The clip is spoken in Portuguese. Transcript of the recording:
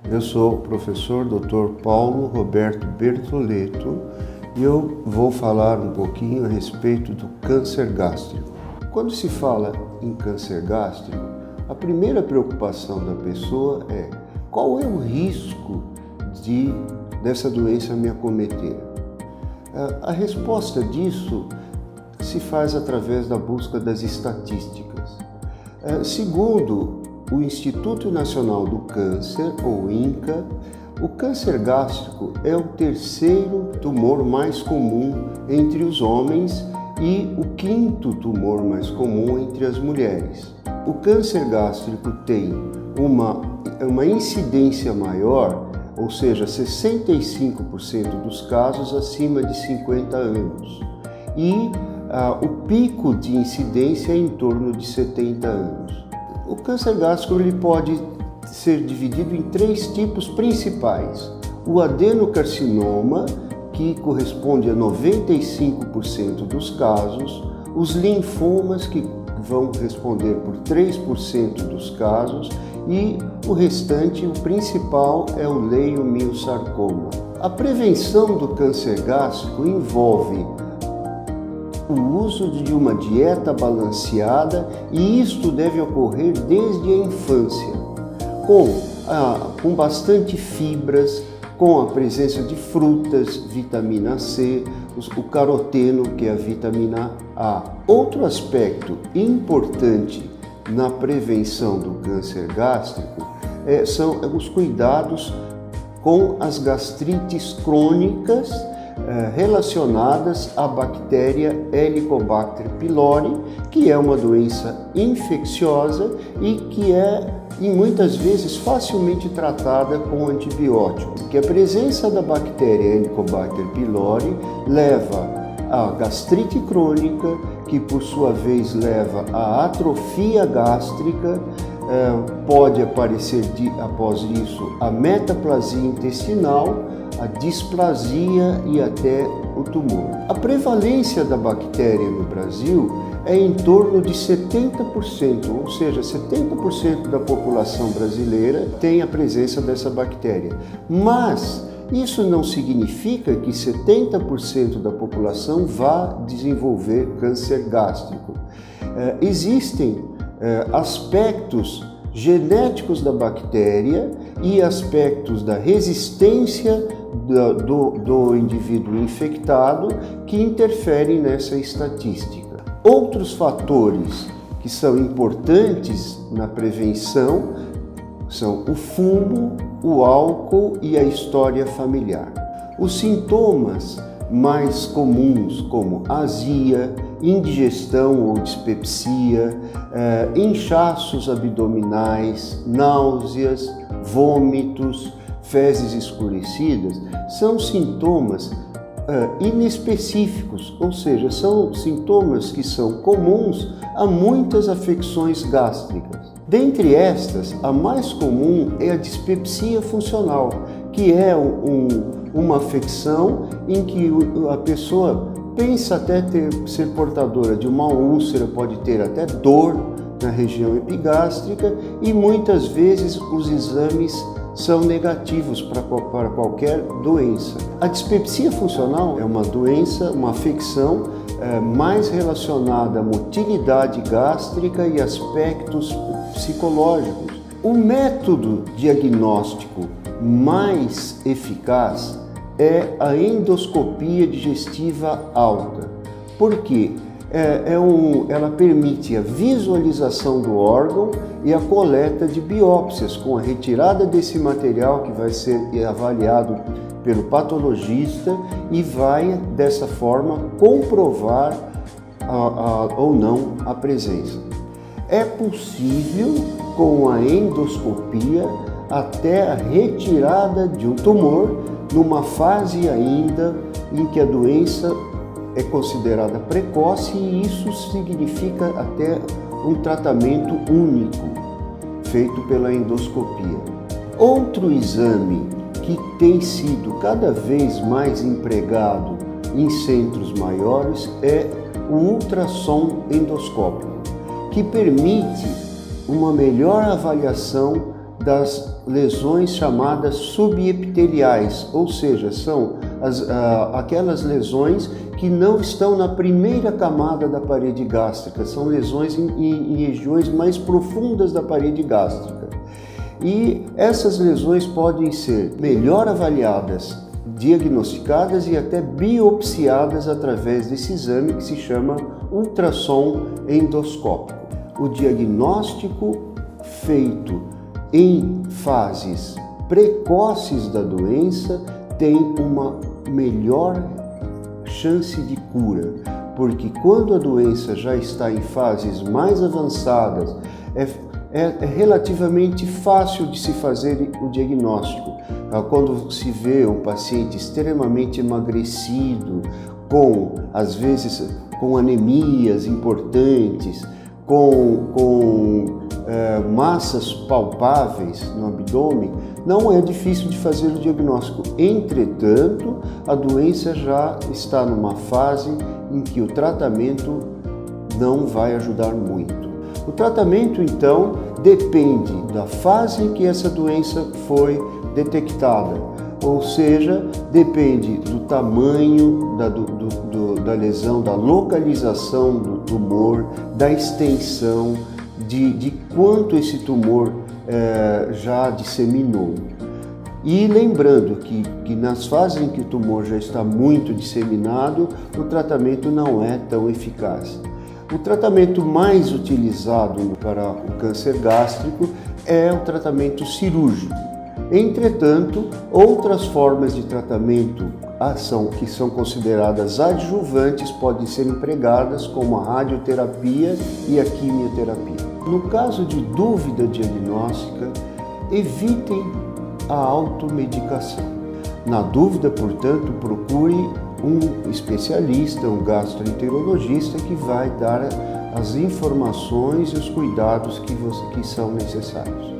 Eu sou o professor Dr. Paulo Roberto Bertoleto e eu vou falar um pouquinho a respeito do câncer gástrico. Quando se fala em câncer gástrico, a primeira preocupação da pessoa é qual é o risco dessa doença me acometer? A resposta disso se faz através da busca das estatísticas. Segundo o Instituto Nacional do Câncer, ou INCA, o câncer gástrico é o terceiro tumor mais comum entre os homens e o quinto tumor mais comum entre as mulheres. O câncer gástrico tem uma incidência maior, ou seja, 65% dos casos acima de 50 anos. E o pico de incidência é em torno de 70 anos. O câncer gástrico ele pode ser dividido em três tipos principais. O adenocarcinoma, que corresponde a 95% dos casos, os linfomas, que vão responder por 3% dos casos, e o restante, o principal, é o leiomiosarcoma. A prevenção do câncer gástrico envolve o uso de uma dieta balanceada, e isto deve ocorrer desde a infância, com bastante fibras, com a presença de frutas, vitamina C, o caroteno, que é a vitamina A. Outro aspecto importante na prevenção do câncer gástrico são os cuidados com as gastrites crônicas relacionadas à bactéria Helicobacter pylori, que é uma doença infecciosa e que e muitas vezes facilmente tratada com antibiótico. Que a presença da bactéria Helicobacter pylori leva à gastrite crônica, que por sua vez leva à atrofia gástrica, pode aparecer após isso a metaplasia intestinal, a displasia e até o tumor. A prevalência da bactéria no Brasil é em torno de 70%, ou seja, 70% da população brasileira tem a presença dessa bactéria. Mas isso não significa que 70% da população vá desenvolver câncer gástrico. Existem aspectos genéticos da bactéria e aspectos da resistência do indivíduo infectado que interferem nessa estatística. Outros fatores que são importantes na prevenção são o fumo, o álcool e a história familiar. Os sintomas mais comuns, como azia, indigestão ou dispepsia, inchaços abdominais, náuseas, vômitos, fezes escurecidas, são sintomas inespecíficos, ou seja, são sintomas que são comuns a muitas afecções gástricas. Dentre estas, a mais comum é a dispepsia funcional, que é uma afecção em que a pessoa pensa até ser portadora de uma úlcera, pode ter até dor na região epigástrica, e muitas vezes os exames são negativos para qualquer doença. A dispepsia funcional é uma doença, uma afecção mais relacionada à motilidade gástrica e aspectos psicológicos. O método diagnóstico mais eficaz é a endoscopia digestiva alta. Por quê? Ela permite a visualização do órgão e a coleta de biópsias, com a retirada desse material que vai ser avaliado pelo patologista e vai, dessa forma, comprovar ou não a presença. É possível, com a endoscopia, até a retirada de um tumor, numa fase ainda em que a doença é considerada precoce, e isso significa até um tratamento único, feito pela endoscopia. Outro exame que tem sido cada vez mais empregado em centros maiores é o ultrassom endoscópico, que permite uma melhor avaliação lesões chamadas subepiteliais, ou seja, são aquelas lesões que não estão na primeira camada da parede gástrica, são lesões em regiões mais profundas da parede gástrica. E essas lesões podem ser melhor avaliadas, diagnosticadas e até biopsiadas através desse exame que se chama ultrassom endoscópico. O diagnóstico feito em fases precoces da doença tem uma melhor chance de cura, porque quando a doença já está em fases mais avançadas, é relativamente fácil de se fazer o diagnóstico. Quando se vê um paciente extremamente emagrecido, às vezes com anemias importantes, com massas palpáveis no abdômen, não é difícil de fazer o diagnóstico. Entretanto, a doença já está numa fase em que o tratamento não vai ajudar muito. O tratamento, então, depende da fase em que essa doença foi detectada, ou seja, depende do tamanho da lesão, da localização do tumor, da extensão, de quanto esse tumor já disseminou. E lembrando que nas fases em que o tumor já está muito disseminado, o tratamento não é tão eficaz. O tratamento mais utilizado para o câncer gástrico é o tratamento cirúrgico. Entretanto, outras formas de tratamento que são consideradas adjuvantes podem ser empregadas, como a radioterapia e a quimioterapia. No caso de dúvida diagnóstica, evitem a automedicação. Na dúvida, portanto, procure um especialista, um gastroenterologista que vai dar as informações e os cuidados que são necessários.